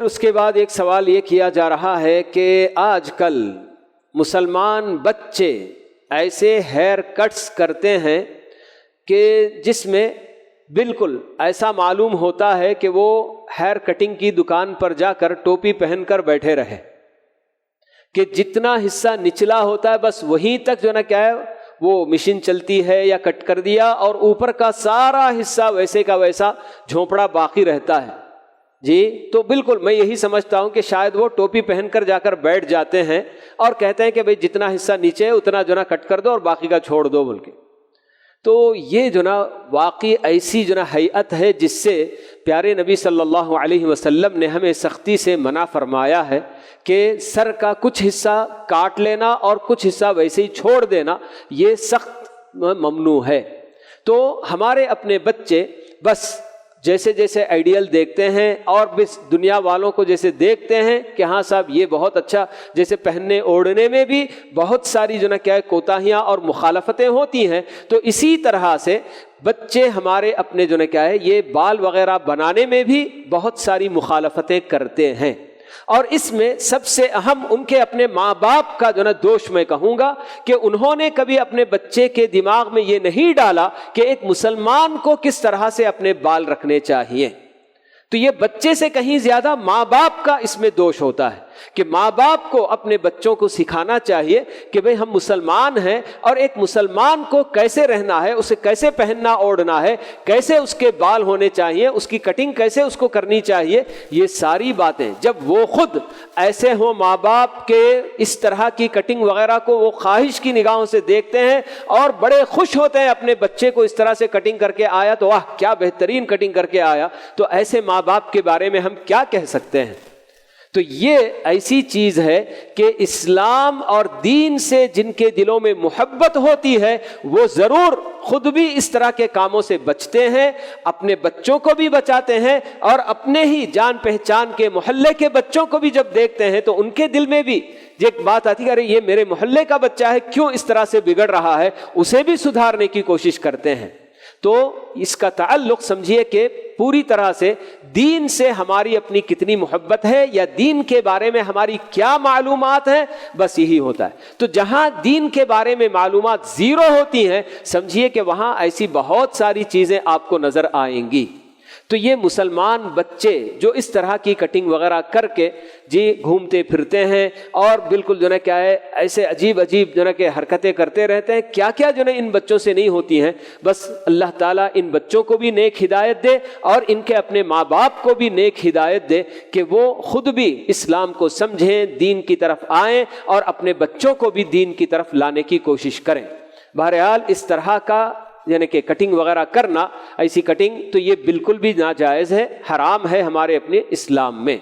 اس کے بعد ایک سوال یہ کیا جا رہا ہے کہ آج کل مسلمان بچے ایسے ہیئر کٹس کرتے ہیں کہ جس میں بالکل ایسا معلوم ہوتا ہے کہ وہ ہیئر کٹنگ کی دکان پر جا کر ٹوپی پہن کر بیٹھے رہے، کہ جتنا حصہ نچلا ہوتا ہے بس وہیں تک جو نا کیا ہے وہ مشین چلتی ہے یا کٹ کر دیا، اور اوپر کا سارا حصہ ویسے کا ویسا جھونپڑا باقی رہتا ہے۔ جی تو بالکل میں یہی سمجھتا ہوں کہ شاید وہ ٹوپی پہن کر جا کر بیٹھ جاتے ہیں اور کہتے ہیں کہ بھئی جتنا حصہ نیچے ہے اتنا جو نا کٹ کر دو اور باقی کا چھوڑ دو بول کے۔ تو یہ جو نا واقعی ایسی جو نا ہیئت ہے جس سے پیارے نبی صلی اللہ علیہ وسلم نے ہمیں سختی سے منع فرمایا ہے کہ سر کا کچھ حصہ کاٹ لینا اور کچھ حصہ ویسے ہی چھوڑ دینا، یہ سخت ممنوع ہے۔ تو ہمارے اپنے بچے بس جیسے جیسے آئیڈیل دیکھتے ہیں اور بس دنیا والوں کو جیسے دیکھتے ہیں کہ ہاں صاحب یہ بہت اچھا، جیسے پہننے اوڑھنے میں بھی بہت ساری جو نا کیا ہے کوتاہیاں اور مخالفتیں ہوتی ہیں، تو اسی طرح سے بچے ہمارے اپنے جو نا کیا ہے یہ بال وغیرہ بنانے میں بھی بہت ساری مخالفتیں کرتے ہیں، اور اس میں سب سے اہم ان کے اپنے ماں باپ کا جو نا دوش میں کہوں گا کہ انہوں نے کبھی اپنے بچے کے دماغ میں یہ نہیں ڈالا کہ ایک مسلمان کو کس طرح سے اپنے بال رکھنے چاہیے۔ تو یہ بچے سے کہیں زیادہ ماں باپ کا اس میں دوش ہوتا ہے کہ ماں باپ کو اپنے بچوں کو سکھانا چاہیے کہ بھئی ہم مسلمان ہیں اور ایک مسلمان کو کیسے رہنا ہے، اسے کیسے پہننا اوڑھنا ہے، کیسے اس کے بال ہونے چاہیے، اس کی کٹنگ کیسے اس کو کرنی چاہیے، یہ ساری باتیں جب وہ خود ایسے ہوں ماں باپ کے اس طرح کی کٹنگ وغیرہ کو وہ خواہش کی نگاہوں سے دیکھتے ہیں اور بڑے خوش ہوتے ہیں اپنے بچے کو اس طرح سے کٹنگ کر کے آیا تو واہ کیا بہترین کٹنگ کر کے آیا، تو ایسے ماں باپ کے بارے میں ہم کیا کہہ سکتے ہیں؟ تو یہ ایسی چیز ہے کہ اسلام اور دین سے جن کے دلوں میں محبت ہوتی ہے وہ ضرور خود بھی اس طرح کے کاموں سے بچتے ہیں، اپنے بچوں کو بھی بچاتے ہیں، اور اپنے ہی جان پہچان کے محلے کے بچوں کو بھی جب دیکھتے ہیں تو ان کے دل میں بھی ایک بات آتی ہے ارے یہ میرے محلے کا بچہ ہے کیوں اس طرح سے بگڑ رہا ہے، اسے بھی سدھارنے کی کوشش کرتے ہیں۔ تو اس کا تعلق سمجھیے کہ پوری طرح سے دین سے ہماری اپنی کتنی محبت ہے یا دین کے بارے میں ہماری کیا معلومات ہیں، بس یہی ہوتا ہے۔ تو جہاں دین کے بارے میں معلومات زیرو ہوتی ہیں سمجھیے کہ وہاں ایسی بہت ساری چیزیں آپ کو نظر آئیں گی۔ تو یہ مسلمان بچے جو اس طرح کی کٹنگ وغیرہ کر کے جی گھومتے پھرتے ہیں اور بالکل جو ہے کیا ہے ایسے عجیب عجیب جو ہے کہ حرکتیں کرتے رہتے ہیں، کیا کیا جو ہے ان بچوں سے نہیں ہوتی ہیں، بس اللہ تعالیٰ ان بچوں کو بھی نیک ہدایت دے اور ان کے اپنے ماں باپ کو بھی نیک ہدایت دے کہ وہ خود بھی اسلام کو سمجھیں، دین کی طرف آئیں اور اپنے بچوں کو بھی دین کی طرف لانے کی کوشش کریں۔ بہرحال اس طرح کا یعنی کہ کٹنگ وغیرہ کرنا، ایسی کٹنگ تو یہ بالکل بھی ناجائز ہے، حرام ہے ہمارے اپنے اسلام میں۔